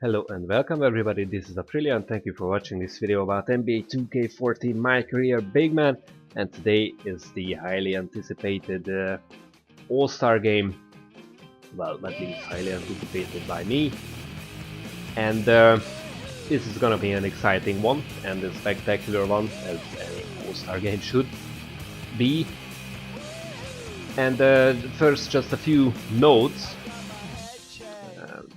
Hello and welcome everybody, this is Aprilia and thank you for watching this video about NBA 2K14 My Career Big Man, and today is the highly anticipated All-Star game. Well, at least highly anticipated by me, and this is gonna be an exciting one and a spectacular one, as any All-Star game should be. And first, just a few notes.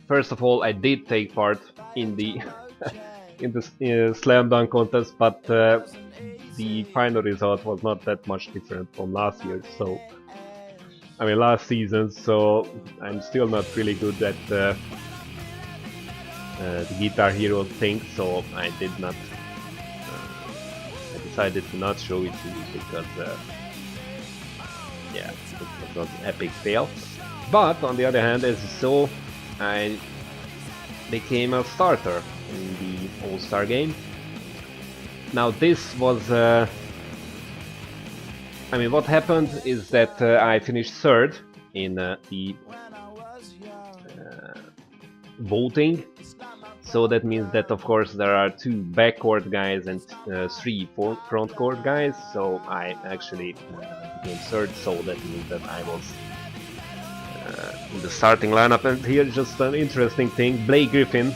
First of all, I did take part in the in the slam dunk contest, but the final result was not that much different from last year. So, I mean, last season. So I'm still not really good at the Guitar Hero thing. So I did not. I decided to not show it to you because, yeah, it was not an epic fail. But on the other hand, as you saw, I became a starter in the All-Star game. Now this was, I mean, what happened is that I finished third in the voting. So that means that of course there are 2 backcourt guys and 3 frontcourt guys. So I actually became third, so that means that I was in the starting lineup. And here's just an interesting thing: Blake Griffin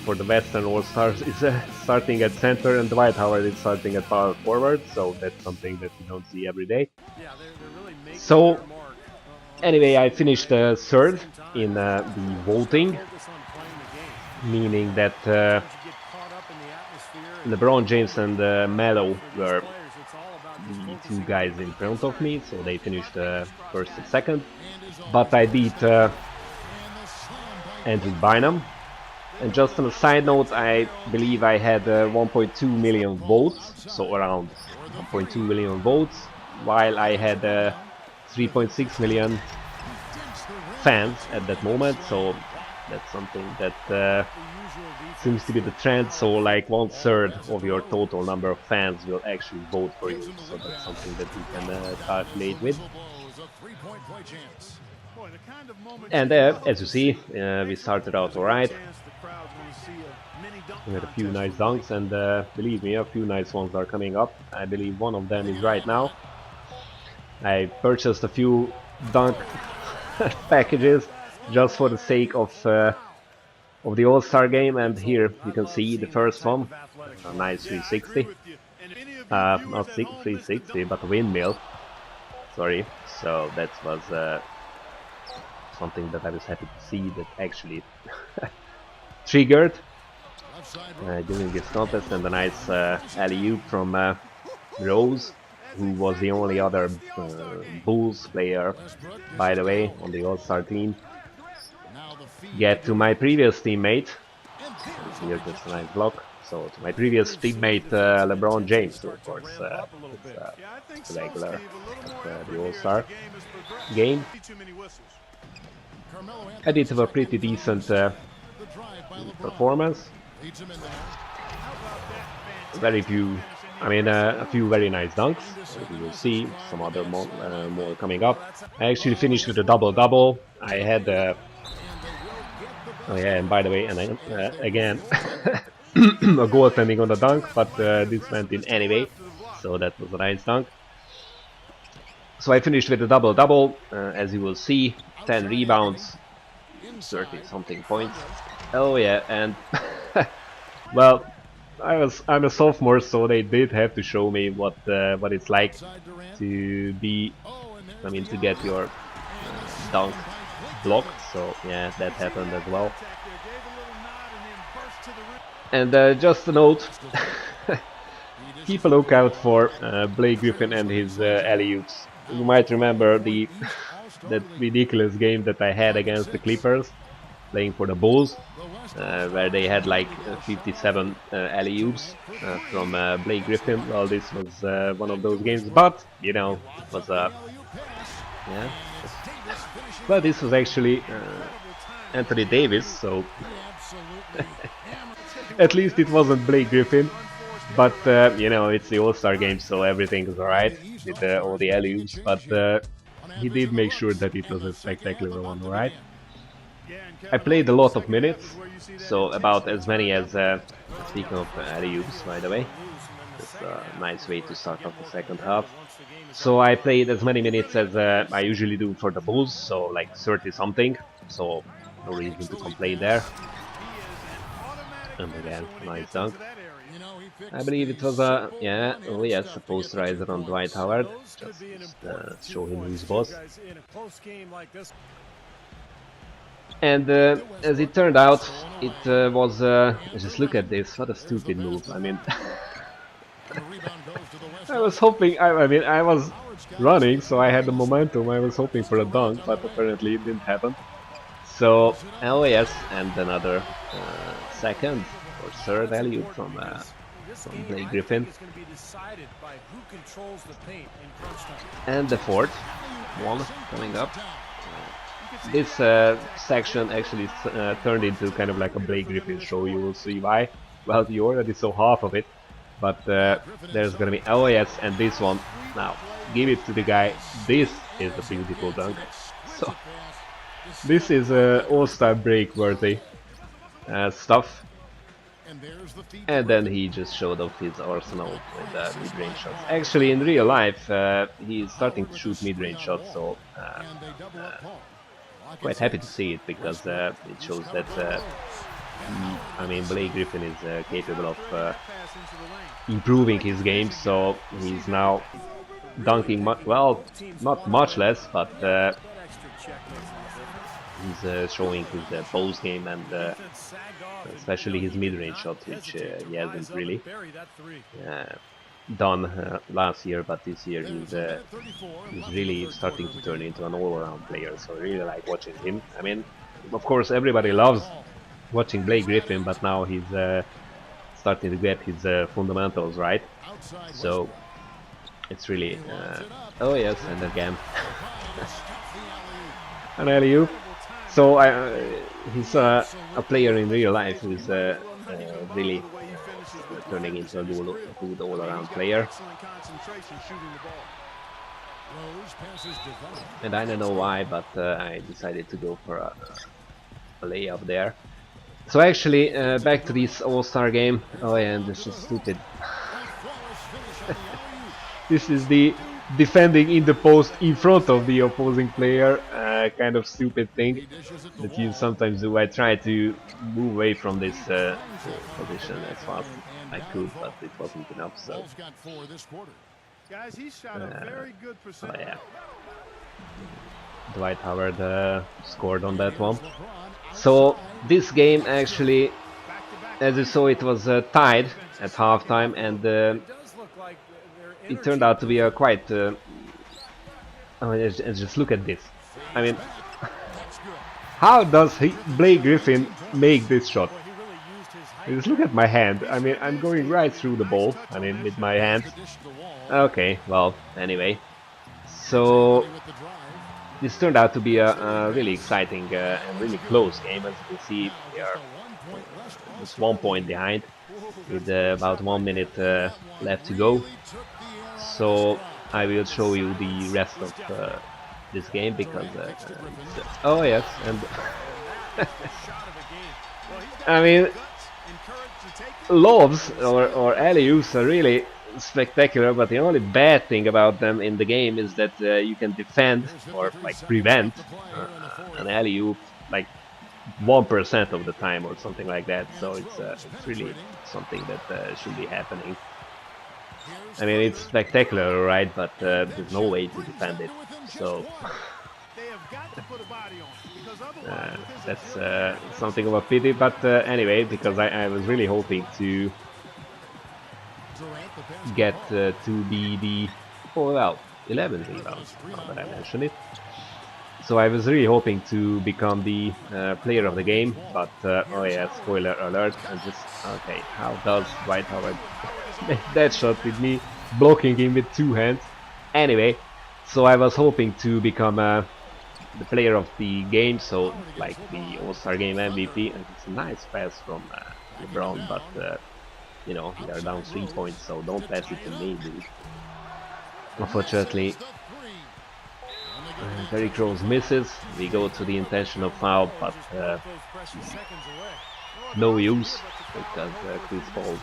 for the Western All-Stars is starting at center, and Dwight Howard is starting at power forward, so that's something that you don't see every day. So anyway, I finished third in the voting, meaning that Lebron James and Melo were the 2 guys in front of me, so they finished first and second. But I beat Andrew Bynum. And just on a side note, I believe I had 1.2 million votes, so around 1.2 million votes, while I had 3.6 million fans at that moment. So that's something that seems to be the trend. So like 1/3 of your total number of fans will actually vote for you. So that's something that you can calculate with. And as you see, we started out alright. We had a few nice dunks, and believe me, a few nice ones are coming up. I believe one of them is right now. I purchased a few dunk packages just for the sake of the All-Star game, and here you can see the first one, a nice 360. Not 360, but a windmill. Sorry. So that was something that I was happy to see that actually triggered during this contest, and a nice alley-oop from Rose, who was the only other Bulls player, by the way, on the All-Star team. Get to my previous teammate. Here, just a nice block. So to my previous teammate LeBron James, who of course is a regular at the All-Star game. I did have a pretty decent performance. Very few, I mean, a few very nice dunks. You will see some other more coming up. I actually finished with a double-double. I had oh yeah, and by the way, and again, a goaltending on the dunk, but this went in anyway, so that was a nice dunk. So I finished with a double-double, as you will see, 10 rebounds, 30-something points. Oh yeah, and well, I'm a sophomore, so they did have to show me what it's like to be, I mean, to get your dunk blocked. So yeah, that happened as well. And just a note, keep a lookout for Blake Griffin and his alley-oops. You might remember that ridiculous game that I had against the Clippers, playing for the Bulls, where they had like 57 alley-oops from Blake Griffin. Well, this was one of those games, but you know, it was yeah. Well, this was actually Anthony Davis, so at least it wasn't Blake Griffin. But you know, it's the All-Star game, so everything is alright with all the alley-oops. But he did make sure that it was a spectacular one, alright? I played a lot of minutes, so about as many as, speaking of alley-oops, by the way, it's a nice way to start off the second half. So I played as many minutes as I usually do for the Bulls, so like 30 something, so no reason to complain there. And again, nice dunk. I believe it was a, yeah, oh yes, a posterizer on Dwight Howard, just show him who's boss. And as it turned out, it was, just look at this, what a stupid move, I mean, I was hoping, I mean, I was running, so I had the momentum, I was hoping for a dunk, but apparently it didn't happen. So, oh yes, and another second or third alley-oop from Blake Griffin. And the fourth one coming up. This section actually turned into kind of like a Blake Griffin show, you will see why. Well, you already saw half of it, but there's gonna be, oh yes, and this one. Now, give it to the guy, this is a beautiful dunk. So, this is All-Star break worthy stuff. And then he just showed off his arsenal with mid-range shots. Actually, in real life, he's starting to shoot mid-range shots, so quite happy to see it, because it shows that I mean, Blake Griffin is capable of improving his game, so he's now dunking well, not much less, but he's showing his post game and especially his mid-range shots, which he hasn't really done last year, but this year he's really starting to turn into an all-around player, so I really like watching him. I mean, of course everybody loves watching Blake Griffin, but now he's starting to get his fundamentals right, so it's really oh yes, and again an alley-oop. So he's a player in real life who's really turning into a good all-around player. And I don't know why, but I decided to go for a layup there. So actually, back to this All-Star game. Oh yeah, and this is stupid. This is the defending in the post in front of the opposing player, kind of stupid thing that you sometimes do. I try to move away from this position as fast as I could, but it wasn't enough, so oh yeah, Dwight Howard scored on that one. So this game actually, as you saw, it was tied at halftime, and it turned out to be a quite I mean, just look at this. I mean, how does Blake Griffin make this shot? Just look at my hand. I mean, I'm going right through the ball, I mean, with my hands. Okay, well, anyway, so this turned out to be a really exciting and really close game. As you can see, we are just 1 point behind with about 1 minute left to go. So I will show you the rest of this game, because oh yes, and I mean, lobs or alley-oops are really spectacular, but the only bad thing about them in the game is that you can defend or like prevent an alley-oop like 1% of the time or something like that, so it's really something that should be happening. I mean, it's spectacular, right, but there's no way to defend it, so that's something of a pity, but anyway, because I was really hoping to get to be the, oh well, 11 rebounds, now that I mention it. So I was really hoping to become the player of the game, but oh yeah, spoiler alert, and just, okay, how does Dwight Howard make that shot with me blocking him with 2 hands? Anyway, so I was hoping to become the player of the game, so like the All-Star game MVP, and it's a nice pass from Lebron, but you know, we are down 3 points, so don't pass it to me, dude. Unfortunately, Derrick Rose misses. We go to the intentional foul, but no use because Chris Paul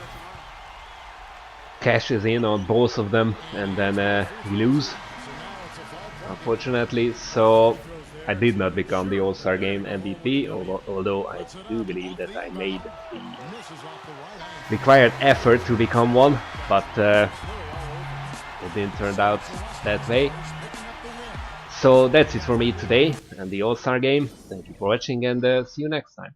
cashes in on both of them, and then we lose, unfortunately. So I did not become the All-Star Game MVP, although I do believe that I made the required effort to become one, but it didn't turn out that way. So that's it for me today and the All-Star Game. Thank you for watching, and see you next time.